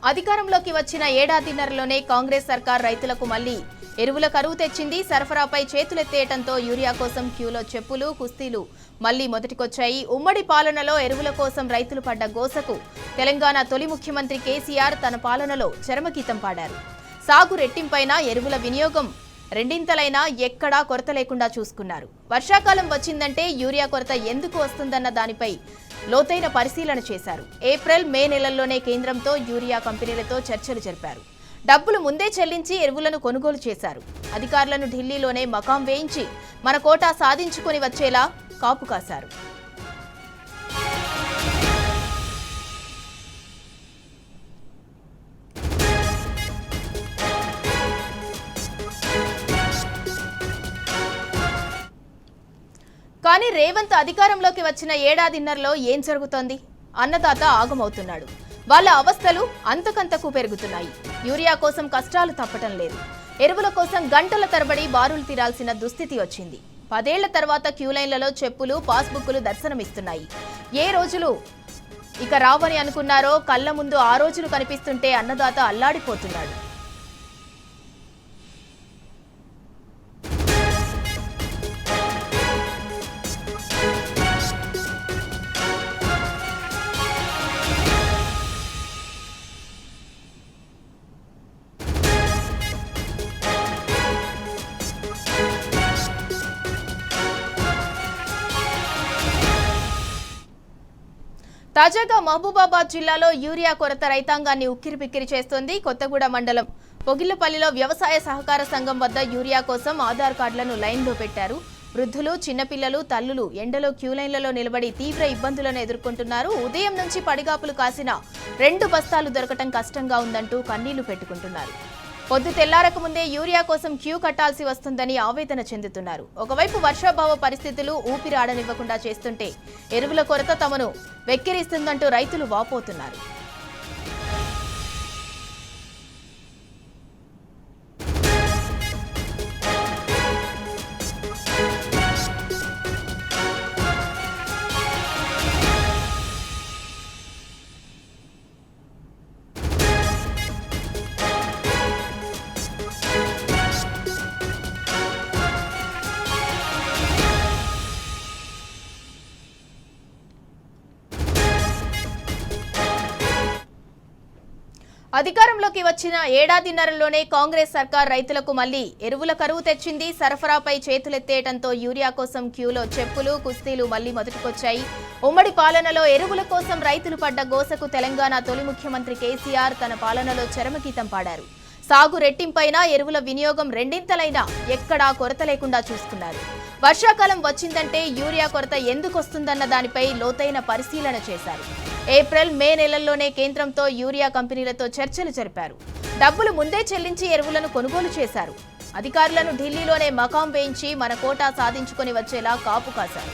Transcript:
అధికారంలోకి వచ్చిన ఏడాదిన్నరలోనే కాంగ్రెస్ సర్కార్ రైతులకు మళ్లీ ఎరువుల కరువు తెచ్చింది. సరఫరాపై చేతులెత్తేయడంతో యూరియా కోసం క్యూలో చెప్పులు, కుస్తీలు మళ్లీ మొదటికొచ్చాయి. ఉమ్మడి పాలనలో ఎరువుల కోసం రైతులు పడ్డ గోసకు తెలంగాణ తొలి ముఖ్యమంత్రి కేసీఆర్ తన పాలనలో చరమగీతం పాడారు. సాగు రెట్టింపైనా ఎరువుల వినియోగం రెండింతలైనా ఎక్కడా కొరత లేకుండా చూసుకున్నారు. వర్షాకాలం వచ్చిందంటే యూరియా కొరత ఎందుకు వస్తుందన్న దానిపై లోతైన పరిశీలన చేశారు. ఏప్రిల్, మే నెలల్లోనే కేంద్రంతో యూరియా కంపెనీలతో చర్చలు జరిపారు. డబ్బులు ముందే చెల్లించి ఎరువులను కొనుగోలు చేశారు. అధికారులను ఢిల్లీలోనే మకాం వేయించి మన కోటా సాధించుకొని వచ్చేలా కాపు కాశారు. కానీ రేవంత్ అధికారంలోకి వచ్చిన ఏడాదిన్నరలో ఏం జరుగుతోంది? అన్నదాత ఆగమవుతున్నాడు. వాళ్ళ అవస్థలు అంతకంతకు పెరుగుతున్నాయి. యూరియా కోసం కష్టాలు తప్పటం లేదు. ఎరువుల కోసం గంటల తరబడి బారులు తీరాల్సిన దుస్థితి వచ్చింది. 10 ఏళ్ల తర్వాత క్యూలైన్లలో చెప్పులు, పాస్బుక్లు దర్శనమిస్తున్నాయి. ఏ రోజులు ఇక రావని అనుకున్నారో కళ్ల ముందు ఆ రోజులు కనిపిస్తుంటే అన్నదాత అల్లాడిపోతున్నాడు. తాజాగా మహబూబాబాద్ జిల్లాలో యూరియా కొరత రైతాంగాన్ని ఉక్కిరిబిక్కిరి చేస్తోంది. కొత్తగూడ మండలం పొగిళ్లపల్లిలో వ్యవసాయ సహకార సంఘం వద్ద యూరియా కోసం ఆధార్ కార్డులను లైన్లో పెట్టారు. వృద్ధులు, చిన్నపిల్లలు, తల్లులు ఎండలో క్యూలైన్లలో నిలబడి తీవ్ర ఇబ్బందులను ఎదుర్కొంటున్నారు. ఉదయం నుంచి పడిగాపులు కాసిన 2 బస్తాలు దొరకటం కష్టంగా ఉందంటూ కన్నీళ్లు పెట్టుకుంటున్నారు. పొద్దు తెల్లారక ముందే యూరియా కోసం క్యూ కట్టాల్సి వస్తుందని ఆవేదన చెందుతున్నారు. ఒకవైపు వర్షాభావ పరిస్థితులు ఊపిరి ఆడనివ్వకుండా చేస్తుంటే ఎరువుల కొరత తమను వెక్కిరిస్తుందంటూ రైతులు వాపోతున్నారు. అధికారంలోకి వచ్చిన ఏడాదిన్నరలోనే కాంగ్రెస్ సర్కార్ రైతులకు మళ్లీ ఎరువుల కరువు తెచ్చింది. సరఫరాపై చేతులెత్తేయడంతో యూరియా కోసం క్యూలో చెప్పులు, కుస్తీలు మళ్లీ మొదటికొచ్చాయి. ఉమ్మడి పాలనలో ఎరువుల కోసం రైతులు పడ్డ గోసకు తెలంగాణ తొలి ముఖ్యమంత్రి కేసీఆర్ తన పాలనలో చరమగీతం పాడారు. సాగు రెట్టింపైనా ఎరువుల వినియోగం రెండింతలైనా ఎక్కడా కొరత లేకుండా చూసుకున్నారు. వర్షాకాలం వచ్చిందంటే యూరియా కొరత ఎందుకొస్తుందన్న దానిపై లోతైన పరిశీలన చేశారు. ఏప్రిల్, మే నెలల్లోనే కేంద్రంతో యూరియా కంపెనీలతో చర్చలు జరిపారు. డబ్బులు ముందే చెల్లించి ఎరువులను కొనుగోలు చేశారు. అధికారులను ఢిల్లీలోనే మకాం వేయించి మన కోటా సాధించుకొని వచ్చేలా కాపు కాశారు.